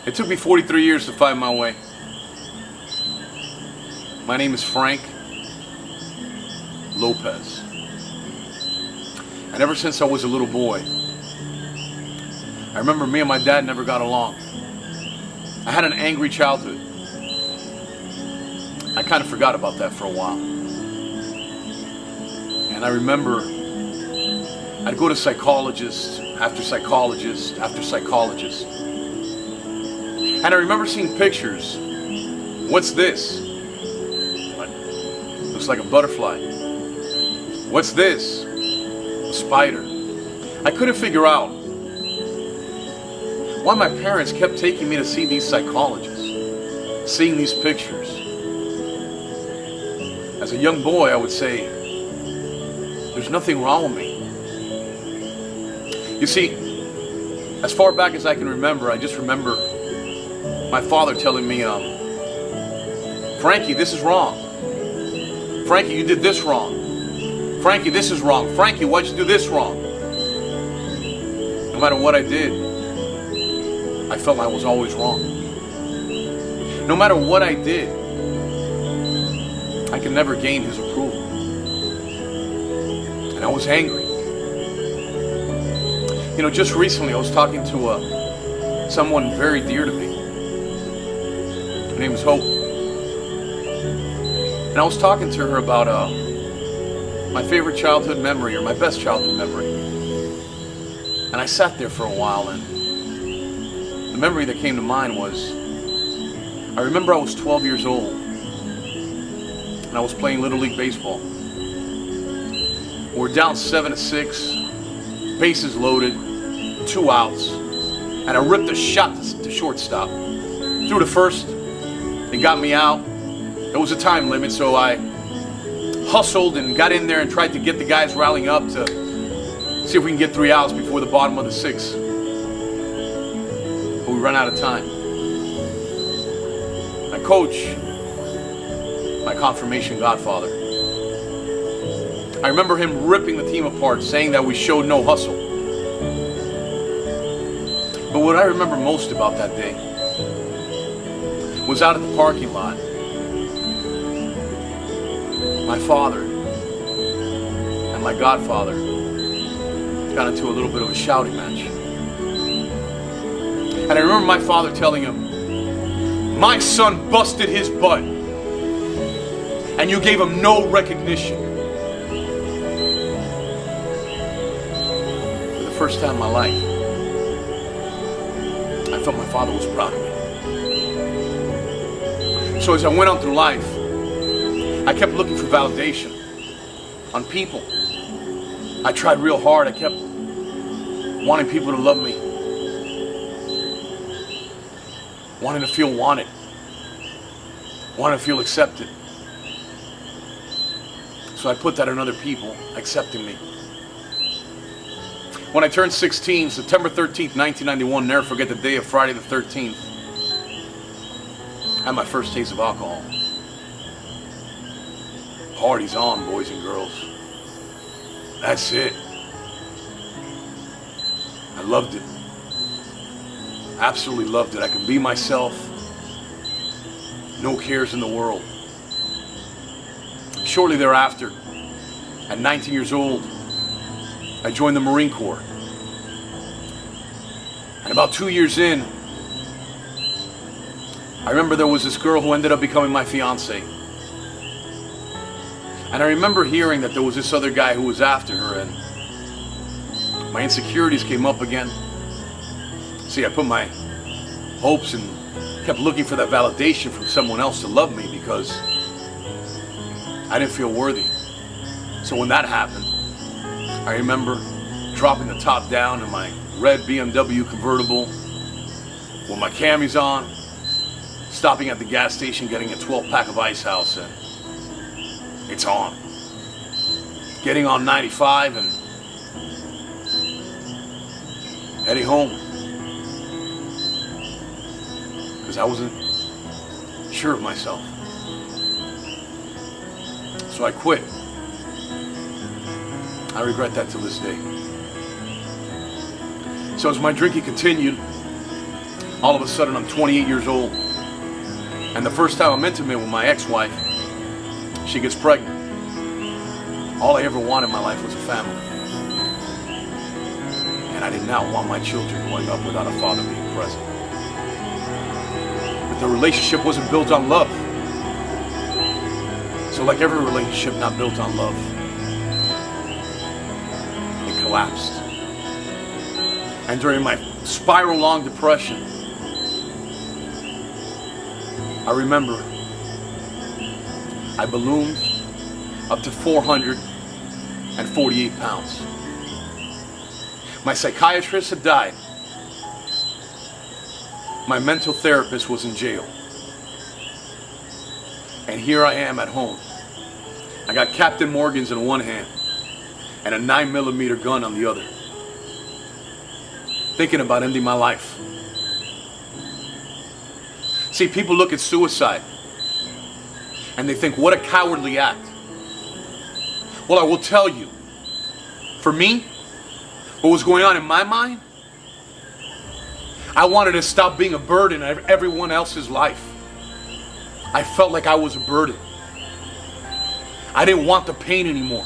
It took me 43 years to find my way. My name is Frank Lopez. And ever since I was a little boy, I remember me and my dad never got along. I had an angry childhood. I kind of forgot about that for a while. And I remember I'd go to psychologist after psychologist after psychologist. And I remember seeing pictures. What's this? What? Looks like a butterfly. What's this? A spider. I couldn't figure out why my parents kept taking me to see these psychologists, seeing these pictures. As a young boy, I would say, there's nothing wrong with me. You see, as far back as I can remember, I just remember my father telling me, Frankie, this is wrong. Frankie, you did this wrong. Frankie, this is wrong. Frankie, why'd you do this wrong? No matter what I did, I felt I was always wrong. No matter what I did, I could never gain his approval. And I was angry. You know, just recently I was talking to someone very dear to me. Her name is Hope. And I was talking to her about my favorite childhood memory, or my best childhood memory. And I sat there for a while, and the memory that came to mind was, I remember I was 12 years old, and I was playing Little League Baseball. We're down 7-6, bases loaded, 2 outs, and I ripped a shot to shortstop. Threw to first, it got me out. There was a time limit, so I hustled and got in there and tried to get the guys rallying up to see if we can get 3 outs before the bottom of the 6th. But we ran out of time. My coach, my confirmation godfather, I remember him ripping the team apart, saying that we showed no hustle. But what I remember most about that day was out at the parking lot. My father and my godfather got into a little bit of a shouting match. And I remember my father telling him, my son busted his butt, and you gave him no recognition. For the first time in my life, I felt my father was proud of me. So as I went on through life, I kept looking for validation on people. I tried real hard. I kept wanting people to love me, wanting to feel wanted, wanting to feel accepted. So I put that on other people accepting me. When I turned 16, September 13th, 1991, never forget the day of Friday the 13th, I had my first taste of alcohol. Party's on, boys and girls. That's it. I loved it. Absolutely loved it. I could be myself. No cares in the world. Shortly thereafter, at 19 years old, I joined the Marine Corps. And about 2 years in, I remember there was this girl who ended up becoming my fiance. And I remember hearing that there was this other guy who was after her, and my insecurities came up again. See, I put my hopes and kept looking for that validation from someone else to love me because I didn't feel worthy. So when that happened, I remember dropping the top down in my red BMW convertible with my camis on, stopping at the gas station, getting a 12-pack of Ice House, and it's on. Getting on 95 and heading home. Because I wasn't sure of myself. So I quit. I regret that to this day. So as my drinking continued, All of a sudden, I'm 28 years old. And the first time I'm intimate with my ex-wife, she gets pregnant. All I ever wanted in my life was a family. And I did not want my children growing up without a father being present. But the relationship wasn't built on love. So like every relationship not built on love, it collapsed. And during my spiral-long depression, I remember I ballooned up to 448 pounds. My psychiatrist had died. My mental therapist was in jail. And here I am at home. I got Captain Morgan's in one hand and a 9mm gun on the other. Thinking about ending my life. See, people look at suicide and they think, what a cowardly act. Well, I will tell you, for me, what was going on in my mind, I wanted to stop being a burden in everyone else's life. I felt like I was a burden. I didn't want the pain anymore.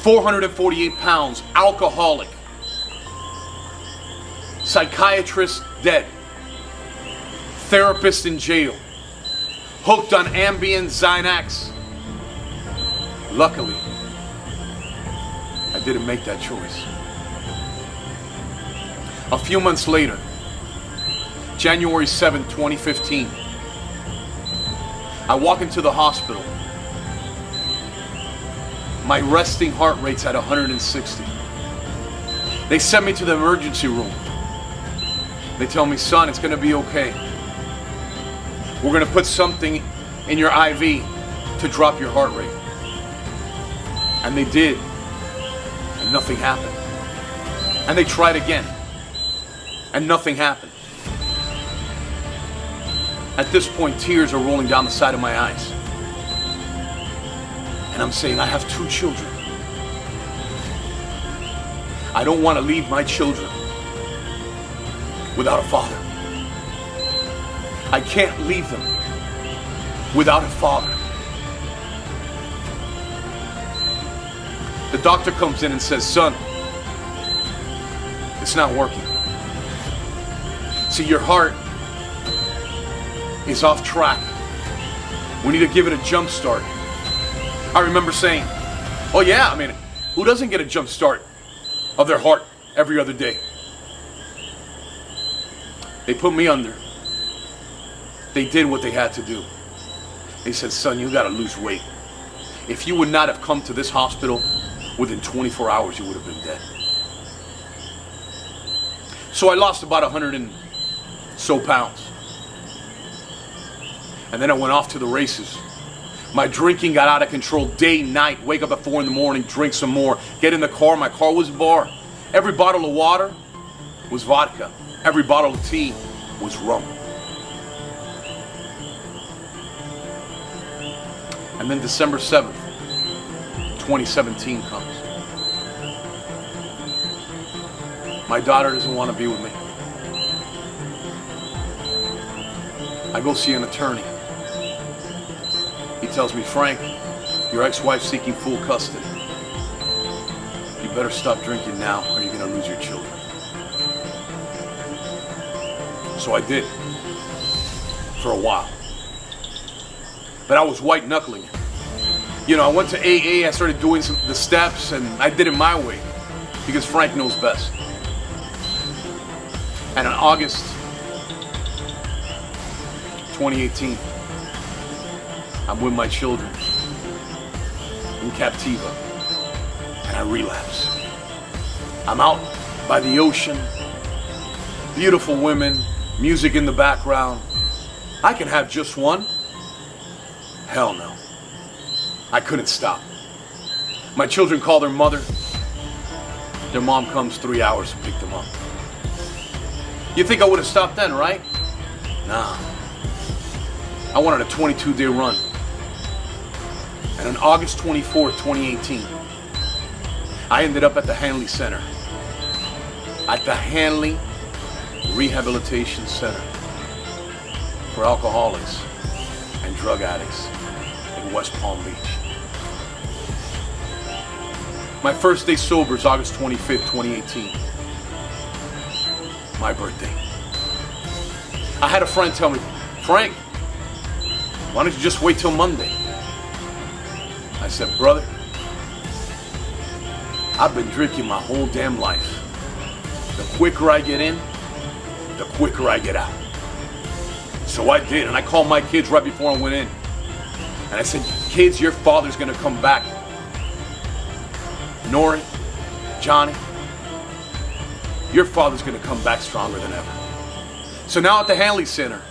448 pounds, alcoholic, psychiatrist dead, therapist in jail, hooked on Ambien, Xanax. Luckily, I didn't make that choice. A few months later, January 7th, 2015, I walk into the hospital. My resting heart rate's at 160. They sent me to the emergency room. They tell me, son, it's going to be okay. We're going to put something in your IV to drop your heart rate. And they did. And nothing happened. And they tried again. And nothing happened. At this point, tears are rolling down the side of my eyes. And I'm saying, I have 2 children. I don't want to leave my children without a father. I can't leave them without a father. The doctor comes in and says, son, it's not working. See, your heart is off track. We need to give it a jump start. I remember saying, oh yeah, I mean, who doesn't get a jump start of their heart every other day? They put me under. They did what they had to do. They said, son, you gotta lose weight. If you would not have come to this hospital, within 24 hours you would have been dead. So I lost about 100 and so pounds. And then I went off to the races. My drinking got out of control day, night. Wake up at 4 in the morning, drink some more. Get in the car, my car was a bar. Every bottle of water was vodka. Every bottle of tea was rum. And then December 7th, 2017 comes. My daughter doesn't want to be with me. I go see an attorney. He tells me, Frank, your ex-wife's seeking full custody. You better stop drinking now or you're going to lose your children. So I did. For a while. But I was white knuckling it. You know, I went to AA, I started doing the steps, and I did it my way. Because Frank knows best. And in August 2018, I'm with my children in Captiva, and I relapse. I'm out by the ocean, beautiful women, music in the background. I can have just one? Hell no. I couldn't stop. My children call their mother. Their mom comes 3 hours to pick them up. You think I would have stopped then, right? Nah. I wanted a 22-day run. And on August 24th, 2018, I ended up at the Hanley Center. At the Hanley rehabilitation center for alcoholics and drug addicts in West Palm Beach. My first day sober is August 25th, 2018. My birthday. I had a friend tell me, Frank, why don't you just wait till Monday? I said, brother, I've been drinking my whole damn life. The quicker I get in, the quicker I get out. So I did, and I called my kids right before I went in. And I said, kids, your father's gonna come back. Nori, Johnny, your father's gonna come back stronger than ever. So now at the Hanley Center,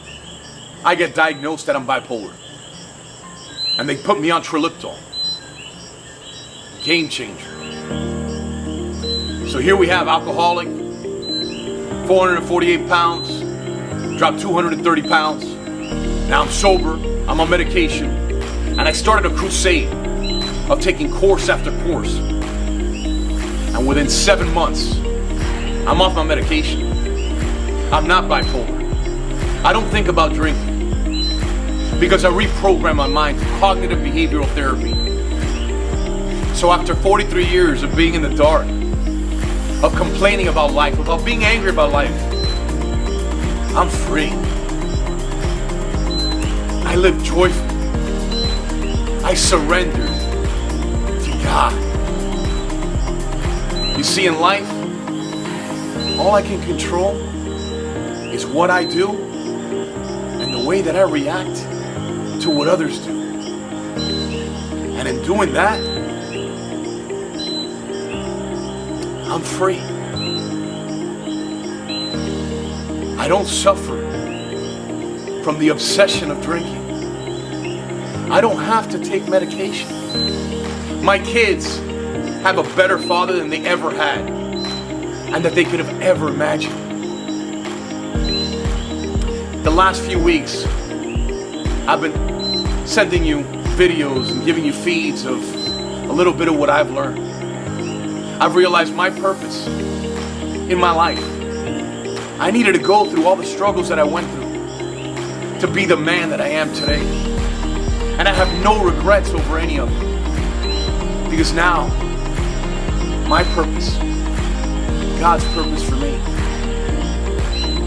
I get diagnosed that I'm bipolar. And they put me on Triliptol. Game changer. So here we have alcoholic, 448 pounds, dropped 230 pounds. Now I'm sober, I'm on medication, and I started a crusade of taking course after course. And within 7 months, I'm off my medication. I'm not bipolar. I don't think about drinking because I reprogrammed my mind through cognitive behavioral therapy. So after 43 years of being in the dark, of complaining about life, about being angry about life, I'm free. I live joyfully. I surrender to God. You see, in life, all I can control is what I do and the way that I react to what others do. And in doing that, I'm free. I don't suffer from the obsession of drinking. I don't have to take medication. My kids have a better father than they ever had and that they could have ever imagined. The last few weeks, I've been sending you videos and giving you feeds of a little bit of what I've learned. I've realized my purpose in my life. I needed to go through all the struggles that I went through to be the man that I am today. And I have no regrets over any of them. Because now, my purpose, God's purpose for me,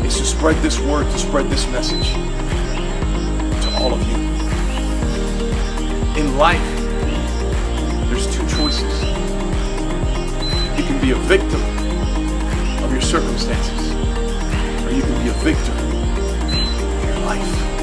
is to spread this word, to spread this message to all of you. In life, there's two choices. You can be a victim of your circumstances, or you can be a victor of your life.